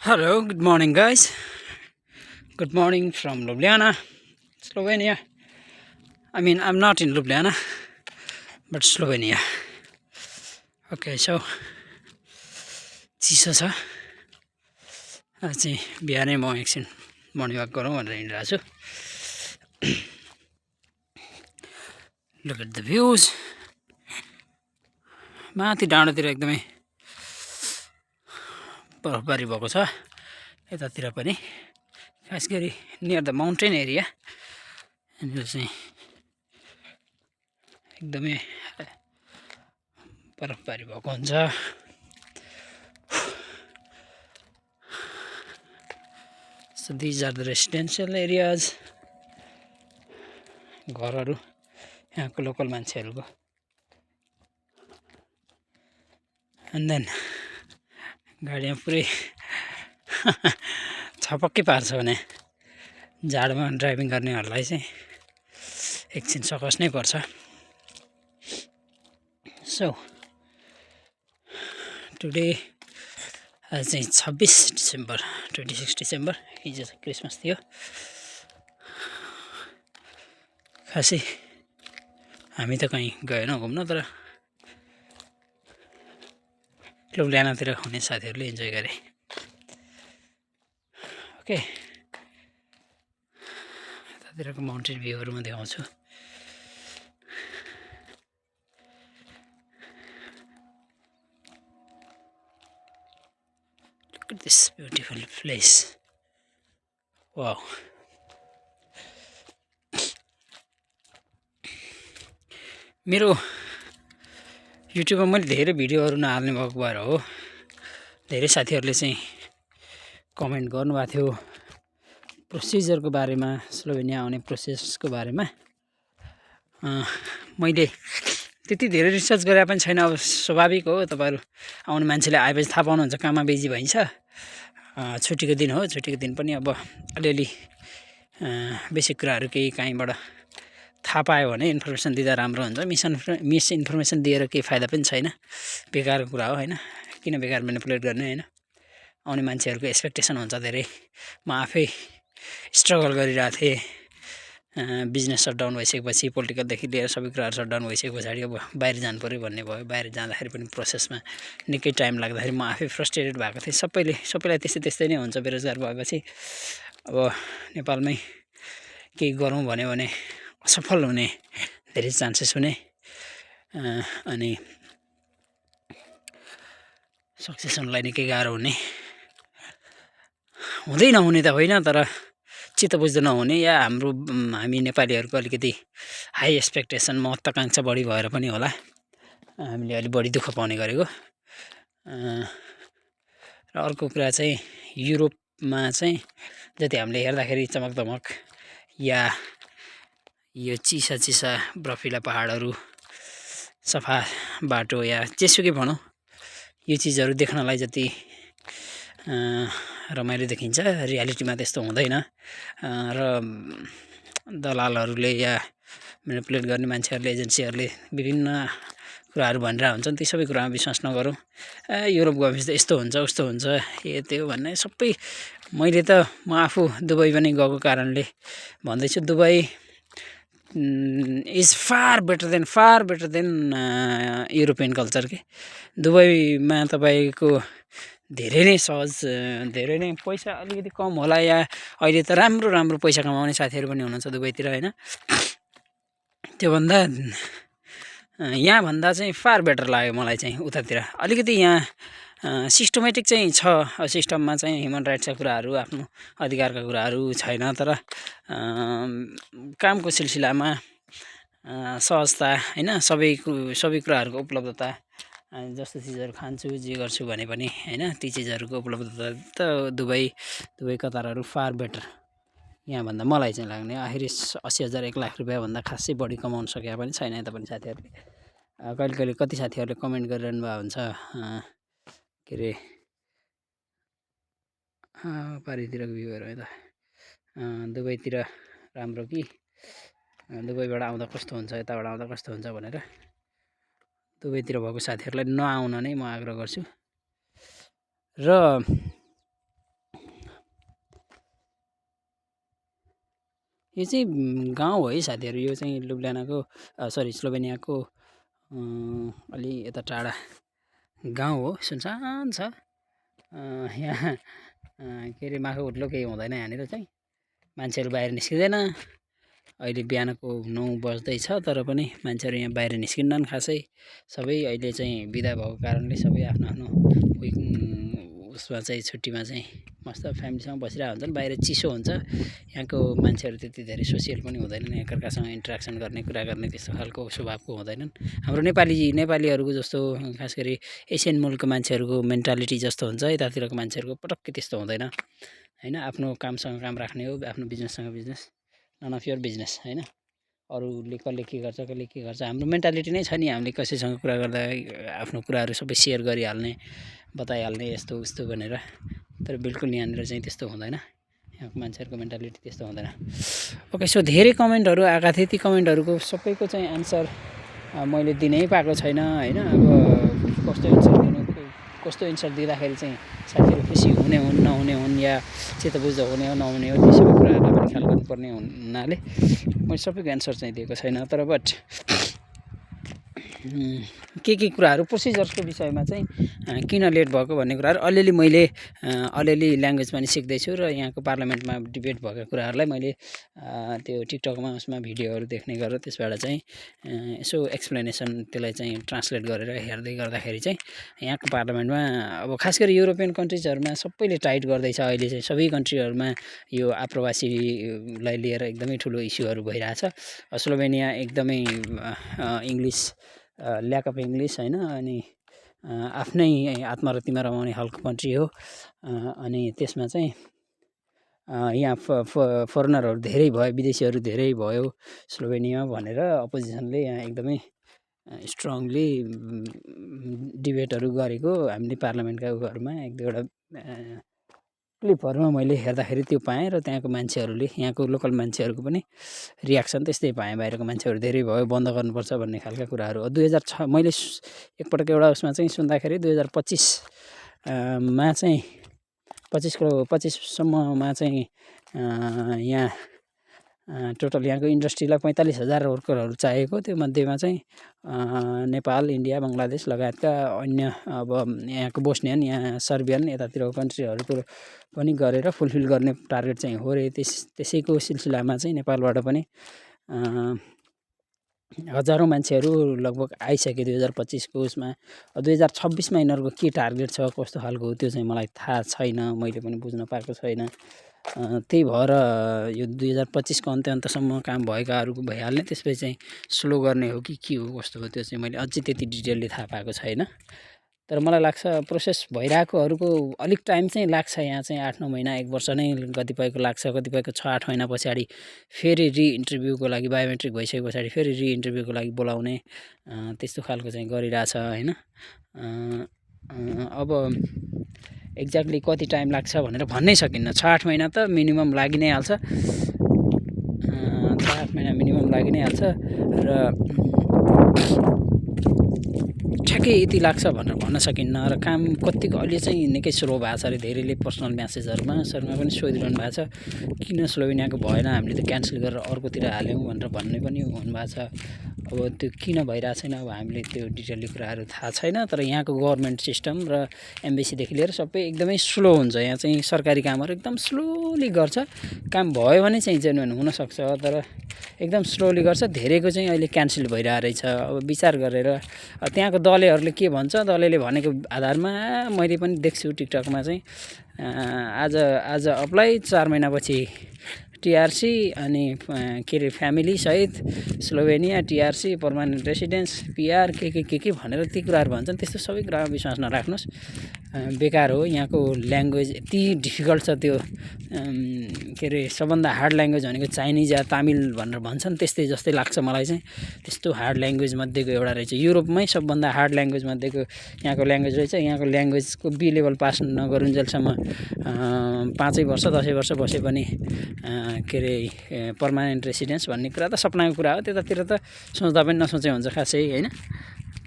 Hello, good morning, guys. Good morning from Ljubljana, Slovenia. I mean, I'm not in Ljubljana, but Slovenia. Okay, so चिसो छ आज चाहिँ बिहानै म एकछिन मर्निङ वाक गरौँ भनेर हिँडिरहेको छु. Look at the views. माथि डाँडोतिर एकदमै बरफबारी भएको छ. यतातिर पनि खास गरी नियर द माउन्टेन एरिया यहाँनिर चाहिँ एकदमै बरफबारी भएको हुन्छ. So these are the residential areas. घरहरू यहाँको लोकल मान्छेहरूको. And then गाडीमा पुरै छपक्कै पार्छ भने जाडोमा ड्राइभिङ गर्नेहरूलाई चाहिँ एकछिन सकस नै पर्छ. So today आज चाहिँ 26 डिसेम्बर 26 डिसेम्बर हिजो चाहिँ क्रिसमस थियो. खासै हामी त कहीँ गएनौँ घुम्न, तर लुब्ल्यानातिर हुने साथीहरूले इन्जोय गरे. ओके, यतातिरको माउन्टेन भ्यूहरू म देखाउँछु. Look at this beautiful place. Wow. मेरो युट्युबमा मैले धेरै भिडियोहरू नहाल्ने भएको भएर हो. धेरै साथीहरूले चाहिँ कमेन्ट गर्नुभएको थियो प्रोसिजरको बारेमा, स्लोभेनिया आउने प्रोसेसको बारेमा. मैले त्यति धेरै रिसर्च गरे पनि छैन. अब स्वाभाविक हो, तपाईँहरू आउने मान्छेले आएपछि थाहा पाउनुहुन्छ काममा बिजी भइन्छ. छुट्टीको दिन हो, छुट्टीको दिन पनि अब अलिअलि बेसिक कुराहरू केही कहीँबाट थाहा पायो भने इन्फर्मेसन दिँदा राम्रो हुन्छ. मिस इन्फर्मेसन दिएर केही फाइदा पनि छैन, बेकारको कुरा हो हैन. किन बेकार मेनिपुलेट गर्ने हैन. आउने मान्छेहरूको एक्सपेक्टेसन हुन्छ धेरै. म आफै स्ट्रगल गरिरहेको थिएँ. बिजनेस सटडाउन भइसकेपछि, पोलिटिकलदेखि लिएर सबै कुराहरू सटडाउन भइसके पछाडि अब बाहिर जानु पऱ्यो भन्ने भयो. बाहिर जाँदाखेरि पनि प्रोसेसमा निकै टाइम लाग्दाखेरि म आफै फ्रस्ट्रेटेड भएको थिएँ. सबैलाई त्यस्तै नै हुन्छ बेरोजगार भएपछि. अब नेपालमै केही गरौँ भन्यो भने असफल हुने धेरै चान्सेस हुने, अनि सक्सेस हुनलाई निकै गाह्रो हुने. हुँदै नहुने त होइन, तर चित्त बुझ्दो नहुने, या हामी नेपालीहरूको अलिकति हाई एक्सपेक्टेसन, महत्त्वाकांक्षा बढी भएर पनि होला हामीले अलिक बढी दुःख पाउने गरेको. र अर्को कुरा चाहिँ युरोपमा चाहिँ जति हामीले हेर्दाखेरि चमकदमक या यो चिसा बर्फिला पहाडहरू, सफा बाटो या जेसुकै भनौँ, यो चिजहरू देख्नलाई जति रमाइलो देखिन्छ, रियालिटीमा त्यस्तो हुँदैन. र दलालहरूले या मेनिपुलेट गर्ने मान्छेहरूले, एजेन्सीहरूले विभिन्न कुराहरू भनिरहेको हुन्छन्. ती सबै कुरामा विश्वास नगरौँ. युरोप गएपछि त यस्तो हुन्छ उस्तो हुन्छ त्यो भन्ने सबै. मैले त म आफू दुबई पनि गएको कारणले भन्दैछु, Dubai is far better than European culture के. दुबईमा तपाईँको धेरै नै सहज, धेरै नै पैसा अलिकति कम होला, या अहिले त राम्रो पैसा कमाउने साथीहरू पनि हुनुहुन्छ दुबईतिर हैन. त्योभन्दा यहाँभन्दा चाहिँ फार बेटर लाग्यो मलाई चाहिँ उतातिर. अलिकति यहाँ सिस्टमेटिक चाहिँ छ. सिस्टममा चाहिँ ह्युमन राइट्सका कुराहरू, आफ्नो अधिकारका कुराहरू छैन, तर कामको सिलसिलामा सहजता हैन, सबै कुराहरूको उपलब्धता. जस्तो चिजहरू खान्छु, जे गर्छु भने पनि हैन, ती चिजहरूको उपलब्धता त दुबई कतारहरू फार बेटर यहाँभन्दा मलाई चाहिँ लाग्ने. आखिर 80,000 1 लाख रुपियाँभन्दा खासै बढी कमाउन सकेका पनि छैन यता पनि साथीहरूले. कहिले कति साथीहरूले कमेन्ट गरिरहनु भएको हुन्छ, के अरे पारितिरको भ्यूहरू है त, दुबईतिर राम्रो कि दुबईबाट आउँदा कस्तो हुन्छ, यताबाट आउँदा कस्तो हुन्छ भनेर. दुबईतिर भएको साथीहरूलाई नआउन नै म आग्रह गर्छु. र यो चाहिँ गाउँ हो है साथीहरू। यो चाहिँ लुब्ल्यानाको स्लोभेनियाको अलि यता टाढा गाउँ हो। सुनसान छ। यहाँ के अरे माखु उठ्लो केही हुँदैन। यहाँनिर चाहिँ मान्छेहरू बाहिर निस्किँदैन। अहिले बिहानको 9 बज्दैछ तर पनि मान्छेहरू यहाँ बाहिर निस्किन्नन् खासै। सबै अहिले चाहिँ बिदा भएको कारणले सबै आफ्नो आफ्नो उसमा चाहिँ छुट्टीमा चाहिँ मस्त फ्यामिलीसँग बसिरहेको हुन्छन्। बाहिर चिसो हुन्छ। यहाँको मान्छेहरू त्यति धेरै सोसियल पनि हुँदैनन्। एकअर्कासँग इन्ट्रेक्सन गर्ने कुरा गर्ने त्यस्तो खालको स्वभावको हुँदैनन्। हाम्रो नेपालीहरूको जस्तो खास गरी एसियन मुलुकको मान्छेहरूको मेन्टालिटी जस्तो हुन्छ यतातिरको मान्छेहरूको पटक्कै त्यस्तो हुँदैन हैन। आफ्नो कामसँग काम राख्ने हो, आफ्नो बिजनेससँग business, none of your business हैन। अरूले कसले के गर्छ कसले के गर्छ हाम्रो मेन्टालिटी नै छ नि। हामीले कसैसँग कुरा गर्दा आफ्नो कुराहरू सबै सेयर गरिहाल्ने, बताइहाल्ने यस्तो उस्तो भनेर। तर बिल्कुल यहाँनिर चाहिँ त्यस्तो हुँदैन। यहाँको मान्छेहरूको मेन्टालिटी त्यस्तो हुँदैन। ओके, सो धेरै कमेन्टहरू आएका थिए। ती कमेन्टहरूको सबैको चाहिँ आन्सर मैले दिनै पाएको छैन हैन। अब कस्तो एन्सर दिँदाखेरि चाहिँ साथीहरू खुसी हुने हुन् नहुने हुन् या चित्तबुझ्दो हुने हो नहुने हो, ती सबै कुराहरूलाई पनि ख्याल गर्नुपर्ने हुनाले मैले सबैको एन्सर चाहिँ दिएको छैन। तर बट के कुराहरू प्रोसिजर्सको विषयमा चाहिँ किन लेट भएको भन्ने कुराहरू अलिअलि मैले अलिअलि ल्याङ्ग्वेज पनि सिक्दैछु र यहाँको पार्लियामेन्टमा डिबेट भएको कुराहरूलाई मैले त्यो टिकटकमा उसमा भिडियोहरू देख्ने गरेर त्यसबाट चाहिँ यसो एक्सप्लेनेसन त्यसलाई चाहिँ ट्रान्सलेट गरेर हेर्दै गर्दाखेरि चाहिँ यहाँको पार्लियामेन्टमा अब खास गरी युरोपियन कन्ट्रिजहरूमा सबैले टाइट गर्दैछ। अहिले चाहिँ सबै कन्ट्रीहरूमा यो आप्रवासीलाई लिएर एकदमै ठुलो इस्युहरू भइरहेछ। स्लोभेनिया एकदमै इङ्ग्लिस ल्याक अफ इङ्ग्लिस हैन। अनि आफ्नै आत्मरतिमा रमाउने खालको कन्ट्री हो। अनि त्यसमा चाहिँ यहाँ फरेनरहरू धेरै भयो, विदेशीहरू धेरै भयो स्लोभेनियामा भनेर अपोजिसनले यहाँ एकदमै स्ट्रङली डिबेटहरू गरेको हामीले पार्लियामेन्टका उयोहरूमा एक दुईवटा क्लिपहरूमा मैले हेर्दाखेरि त्यो पाएँ। र त्यहाँको मान्छेहरूले यहाँको लोकल मान्छेहरूको पनि रियाक्सन त्यस्तै पाएँ। बाहिरको मान्छेहरू धेरै भयो, बन्द गर्नुपर्छ भन्ने खालका कुराहरू। 2006 मैले एकपटक एउटा उसमा चाहिँ सुन्दाखेरि 2025 मा चाहिँ 25सम्ममा चाहिँ यहाँ टोटल यहाँको इन्डस्ट्रीलाई 45,000 वर्करहरू चाहिएको। त्यो मध्येमा चाहिँ नेपाल, इन्डिया, बङ्गलादेश लगायतका अन्य अब यहाँको बोस्नियन, यहाँ सर्बियन यतातिरको कन्ट्रीहरूको पनि गरेर फुलफिल गर्ने टार्गेट चाहिँ हो रे। त्यसैको सिलसिलामा चाहिँ नेपालबाट पनि हजारौँ मान्छेहरू लगभग आइसक्यो 2025को उसमा। 2026मा यिनीहरूको के टार्गेट छ कस्तो खालको हो त्यो चाहिँ मलाई थाहा छैन, मैले पनि बुझ्न पाएको छैन। त्यही भएर यो 2025को अन्त्यसम्म काम भएकाहरूको भइहाल्ने, त्यसपछि चाहिँ स्लो गर्ने हो कि के हो कस्तो हो त्यो चाहिँ मैले अझै त्यति डिटेलले थाहा पाएको छैन। तर मलाई लाग्छ प्रोसेस भइरहेकोहरूको अलिक टाइम चाहिँ लाग्छ। यहाँ चाहिँ 8-9 महिना 1 वर्ष नै कतिपयको लाग्छ, कतिपयको 6-8 महिना पछाडि फेरि इन्टरभ्यूको लागि बायोमेट्रिक भइसके पछाडि फेरि इन्टरभ्यूको लागि बोलाउने त्यस्तो खालको चाहिँ गरिरहेछ हैन। अब एक्ज्याक्टली कति टाइम लाग्छ भनेर भन्नै सकिन्न। 6-8 महिना त मिनिमम लागि नै हाल्छ। 6-8 महिना मिनिमम लागि नै हाल्छ र ठ्याक्कै यति लाग्छ भनेर भन्न सकिन्न। र काम कतिको अहिले चाहिँ निकै स्लो भएको छ अरे। धेरैले पर्सनल म्यासेजहरूमा सरमा पनि सोधिरहनु भएको छ किन स्लोभेनियाको भएन, हामीले त क्यान्सल गरेर अर्कोतिर हाल्यौँ भनेर भन्ने पनि हुनुभएको छ। अब त्यो किन भइरहेको छैन अब हामीले त्यो डिटेलली कुराहरू थाहा छैन। तर यहाँको गभर्मेन्ट सिस्टम र एम्बेसीदेखि लिएर सबै एकदमै स्लो हुन्छ। यहाँ चाहिँ सरकारी कामहरू एकदम स्लोली गर्छ। काम भयो भने चाहिँ जेन्युन हुनसक्छ तर एकदम स्लोली गर्छ। धेरैको चाहिँ अहिले क्यान्सल भइरहेको रहेछ। अब विचार गरेर त्यहाँको दलेहरूले के भन्छ, दलेले भनेको आधारमा मैले पनि देख्छु टिकटकमा चाहिँ आज अप्लाई 4 महिनापछि टिआरसी अनि के अरे फ्यामिली सहित Slovenia TRC permanent residence PR के भनेर ती कुराहरू भन्छन्। त्यस्तो सबै कुरामा विश्वास नराख्नुहोस्, बेकार हो। यहाँको ल्याङ्ग्वेज यति डिफिकल्ट छ। त्यो के अरे सबभन्दा हार्ड ल्याङ्ग्वेज भनेको चाइनिज या तामिल भनेर भन्छन्, त्यस्तै जस्तै लाग्छ मलाई चाहिँ। त्यस्तो हार्ड ल्याङ्ग्वेज मध्येको एउटा रहेछ। युरोपमै सबभन्दा हार्ड ल्याङ्ग्वेज मध्येको यहाँको ल्याङ्ग्वेज रहेछ। यहाँको ल्याङ्ग्वेजको बी लेभल पास नगरुन्जेलसम्म 5 वर्ष 10 वर्ष बसे पनि के अरे पर्मानेन्ट रेसिडेन्स भन्ने कुरा त सपनाको कुरा हो। त्यतातिर त सोच्दा पनि नसोचे हुन्छ खासै हैन।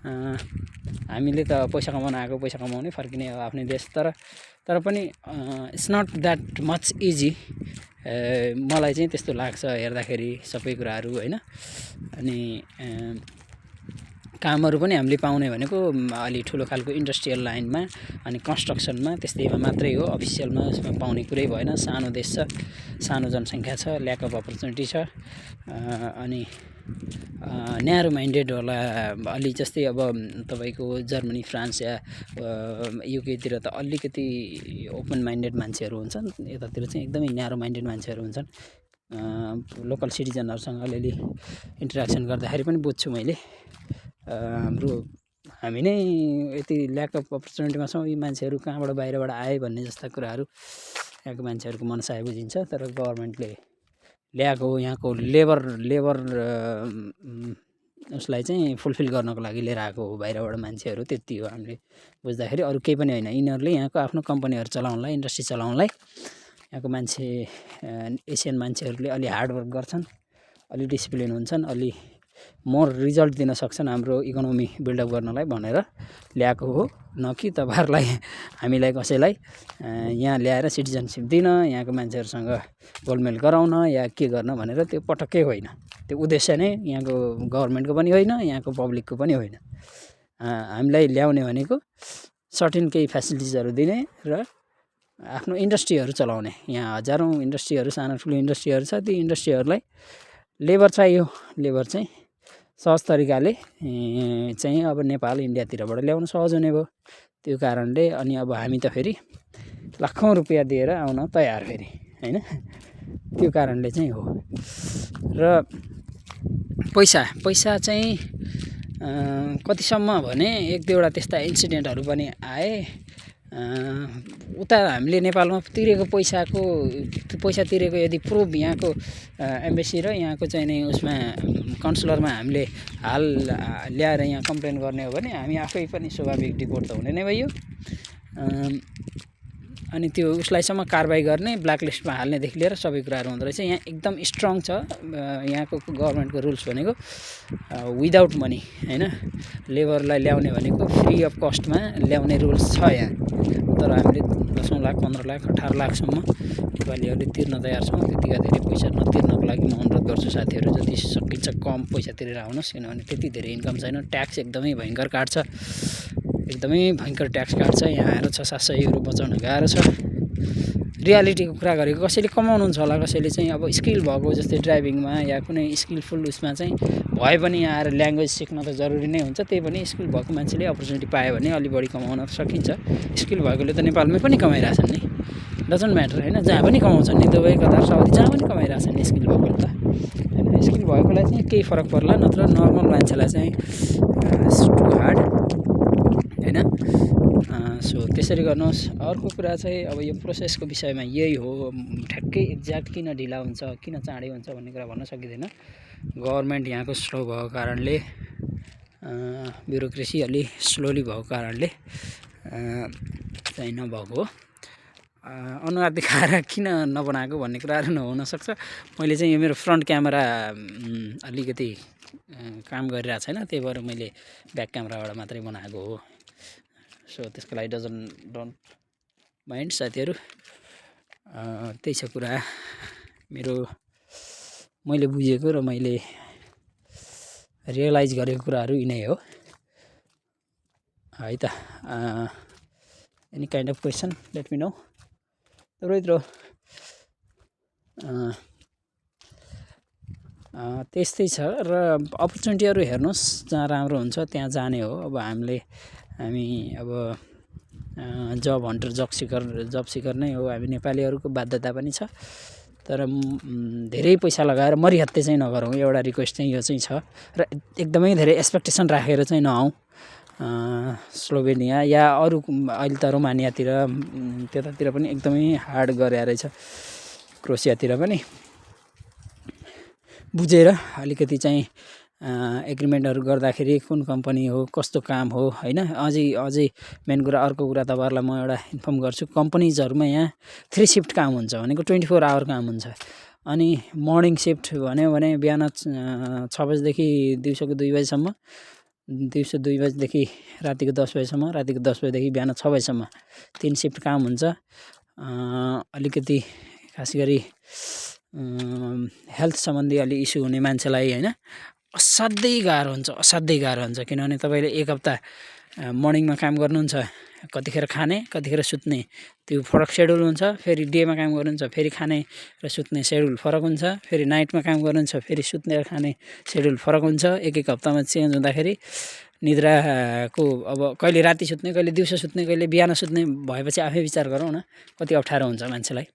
हामीले त पैसा कमाउन आएको, पैसा कमाउनै फर्किने हो आफ्नै देश। तर तर पनि it's not that much easy मलाई चाहिँ त्यस्तो लाग्छ हेर्दाखेरि सबै कुराहरू होइन। अनि कामहरू पनि हामीले पाउने भनेको अलि ठुलो खालको इन्डस्ट्रियल लाइनमा अनि कन्स्ट्रक्सनमा त्यस्तैमा मात्रै हो, अफिसियलमा यसमा पाउने कुरै भएन। सानो देश छ, सानो जनसङ्ख्या छ, ल्याक अफ अपर्च्युनिटी छ। अनि न्यारो माइन्डेड होला अलि, जस्तै अब तपाईँको जर्मनी, फ्रान्स या युकेतिर त अलिकति ओपन माइन्डेड मान्छेहरू हुन्छन्, यतातिर चाहिँ एकदमै न्यारो माइन्डेड मान्छेहरू हुन्छन्। लोकल सिटिजनहरूसँग अलिअलि इन्टरेक्सन गर्दाखेरि पनि बुझ्छु मैले। हामी नै यति ल्याक अफ अपर्च्युनिटीमा छौँ, यी मान्छेहरू कहाँबाट बाहिरबाट आए भन्ने जस्ता कुराहरू यहाँको मान्छेहरूको मनसाय बुझिन्छ। तर गभर्मेन्टले ल्याएको यहाँको लेबर उसलाई चाहिँ फुलफिल गर्नको लागि लिएर आएको हो बाहिरबाट मान्छेहरू, त्यति हो हामीले बुझ्दाखेरि। अरू केही पनि होइन, यिनीहरूले यहाँको आफ्नो कम्पनीहरू चलाउनलाई, इन्डस्ट्री चलाउनलाई यहाँको मान्छे एसियन मान्छेहरूले अलि हार्डवर्क गर्छन्, अलि डिसिप्लिन हुन्छन्, अलि मोर रिजल्ट दिन सक्छन् हाम्रो इकोनोमी बिल्डअप गर्नलाई भनेर ल्याएको हो। न कि तपाईँहरूलाई हामीलाई कसैलाई यहाँ ल्याएर सिटिजनसिप दिन, यहाँको मान्छेहरूसँग गोलमेल गराउन या के गर्न भनेर, त्यो पटक्कै होइन। त्यो उद्देश्य नै यहाँको गभर्मेन्टको पनि होइन, यहाँको पब्लिकको पनि होइन। हामीलाई ल्याउने भनेको सर्टेन केही फेसिलिटिजहरू दिने र आफ्नो इन्डस्ट्रीहरू चलाउने। यहाँ हजारौँ इन्डस्ट्रीहरू, सानो ठुलो इन्डस्ट्रीहरू छ, ती इन्डस्ट्रीहरूलाई लेबर चाहियो। लेबर चाहिँ सहज तरिकाले चाहिँ अब नेपाल, इन्डियातिरबाट ल्याउन सहज हुने भयो। त्यो कारणले अनि अब हामी त फेरि लाखौँ रुपियाँ दिएर आउन तयार फेरि होइन। त्यो कारणले चाहिँ हो। र पैसा चाहिँ कतिसम्म भने एक दुईवटा त्यस्ता इन्सिडेन्टहरू पनि आए। उता हामीले नेपालमा तिरेको पैसा तिरेको यदि प्रुफ यहाँको एम्बेसी र यहाँको चाहिँ नि उसमा कन्सुलरमा हामीले हाल ल्याएर यहाँ कम्प्लेन गर्ने हो भने हामी आफै पनि स्वाभाविक डिपोर्ट त हुने नै भयो। अनि त्यो उसलाईसम्म कारबाही गर्ने, ब्ल्याकलिस्टमा हाल्नेदेखि लिएर सबै कुराहरू हुँदो रहेछ। यहाँ एकदम स्ट्रङ छ यहाँको गभर्मेन्टको रुल्स भनेको, विदाउट मनी होइन। लेबरलाई ल्याउने भनेको फ्री अफ कस्टमा ल्याउने रुल्स छ यहाँ। तर हामीले 10 लाख, 15 लाख, 18 लाखसम्म नेपालीहरूले तिर्न तयार छौँ। त्यतिका धेरै पैसा नतिर्नको लागि म अनुरोध गर्छु साथीहरू, जति सकिन्छ कम पैसा तिरेर आउनुहोस्, किनभने त्यति धेरै इन्कम छैन। ट्याक्स एकदमै भयङ्कर काट्छ, एकदमै भयङ्कर ट्याक्स काट्छ। यहाँ आएर 600-700 युरो बचाउन गाह्रो छ। रियालिटीको कुरा गरेको, कसैले कमाउनुहुन्छ होला, कसैले चाहिँ अब स्किल भएको जस्तै ड्राइभिङमा या कुनै स्किलफुल उसमा चाहिँ भए पनि यहाँ आएर ल्याङ्ग्वेज सिक्न त जरुरी नै हुन्छ। त्यही पनि स्किल भएको मान्छेले अपर्च्युनिटी पायो भने अलि बढी कमाउन सकिन्छ। स्किल भएकोले त नेपालमै पनि कमाइरहेछन् नि, डजन्ट म्याटर होइन, जहाँ पनि कमाउँछन् नि, दुबई, कतार, साउदी जहाँ पनि कमाइरहेछन् नि स्किल भएकोले त होइन। स्किल भएकोलाई चाहिँ केही फरक पर्ला, नत्र नर्मल मान्छेलाई चाहिँ इट्स टु हार्ड होइन। सो त्यसरी गर्नुहोस्। अर्को कुरा चाहिँ अब यो प्रोसेसको विषयमा यही हो, ठ्याक्कै एक्ज्याक्ट किन ढिला हुन्छ, किन चाँडै हुन्छ भन्ने कुरा भन्न सकिँदैन। गभर्मेन्ट यहाँको स्लो भएको कारणले, ब्युरोक्रेसी अलि स्लोली भएको कारणले चाहिँ नभएको हो। अनुहार देखाएर किन नबनाएको भन्ने कुराहरू नहुनसक्छ। मैले चाहिँ यो मेरो फ्रन्ट क्यामेरा अलिकति काम गरिरहेको छैन, त्यही भएर मैले ब्याक क्यामेराबाट मात्रै बनाएको हो। सो त्यसको लागि डोन्ट माइन्ड साथीहरू। त्यही छ कुरा मेरो, मैले बुझेको र मैले रियलाइज गरेको कुराहरू यिनै हो है त। Any kind of question let me know. Rohit त्यस्तै छ। र अपर्च्युनिटीहरू हेर्नुहोस्, जहाँ राम्रो हुन्छ त्यहाँ जाने हो। अब हामी अब जब हन्टर, जब सिकर नै हो हामी नेपालीहरूको, बाध्यता पनि छ। तर धेरै पैसा लगाएर मरिहत्ते चाहिँ नगरौँ, एउटा रिक्वेस्ट चाहिँ यो चाहिँ छ। र एकदमै धेरै एक्सपेक्टेसन राखेर चाहिँ नआउँ। स्लोभेनिया या अरू अहिले त रोमानियातिर त्यतातिर पनि एकदमै हार्ड गरे रहेछ, क्रोसियातिर पनि। बुझेर अलिकति चाहिँ एग्रिमेन्टहरू गर्दाखेरि कुन कम्पनी हो, कस्तो काम हो होइन। अझै मेन कुरा, अर्को कुरा तपाईँहरूलाई म एउटा इन्फर्म गर्छु, कम्पनीजहरूमा यहाँ 3 सिफ्ट काम हुन्छ भनेको 24 आवर काम हुन्छ। अनि मर्निङ सिफ्ट भन्यो भने बिहान 6 बजीदेखि दिउँसोको 2 बजीसम्म, दिउँसो 2 बजेदेखि रातिको 10 बजेसम्म, रातिको 10 बजेदेखि बिहान 6 बजेसम्म 3 सिफ्ट काम हुन्छ। अलिकति खास गरी हेल्थ सम्बन्धी अलि इस्यु हुने मान्छेलाई होइन असाध्यै गाह्रो हुन्छ किनभने तपाईँले एक हप्ता मर्निङमा काम गर्नुहुन्छ, कतिखेर खाने कतिखेर सुत्ने त्यो फरक सेड्युल हुन्छ। फेरि डेमा काम गर्नुहुन्छ फेरि खाने र सुत्ने सेड्युल फरक हुन्छ। फेरि नाइटमा काम गर्नुहुन्छ फेरि सुत्ने र खाने सेड्युल फरक हुन्छ। एक हप्तामा चेन्ज हुँदाखेरि निद्राको अब कहिले राति सुत्ने कहिले दिउँसो सुत्ने कहिले बिहान सुत्ने भएपछि आफै विचार गरौँ न कति अप्ठ्यारो हुन्छ मान्छेलाई।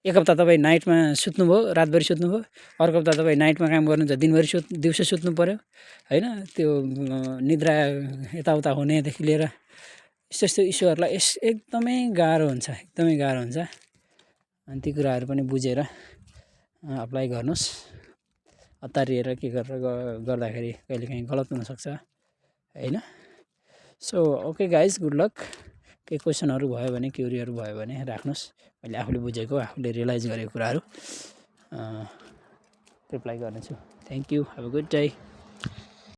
एक हप्ता तपाईँ नाइटमा सुत्नुभयो, रातभरि सुत्नुभयो, अर्को हप्ता तपाईँ नाइटमा काम गर्नुहुन्छ, दिनभरि दिउँसो सुत्नु पऱ्यो होइन। त्यो निद्रा यताउता हुनेदेखि लिएर यस्तो यस्तो इस्युहरूलाई एकदमै गाह्रो हुन्छ। अनि ती कुराहरू पनि बुझेर अप्लाई गर्नुहोस्। हतारिएर के गरेर गर्दाखेरि कहिलेकाहीँ गलत हुनसक्छ होइन। So okay guys, good lock. केही क्वेसनहरू भयो भने क्युरीहरू भयो भने राख्नुहोस्। मैले आफूले बुझेको आफूले रियलाइज गरेको कुराहरू रिप्लाई गर्नेछु। Thank you, have a good day.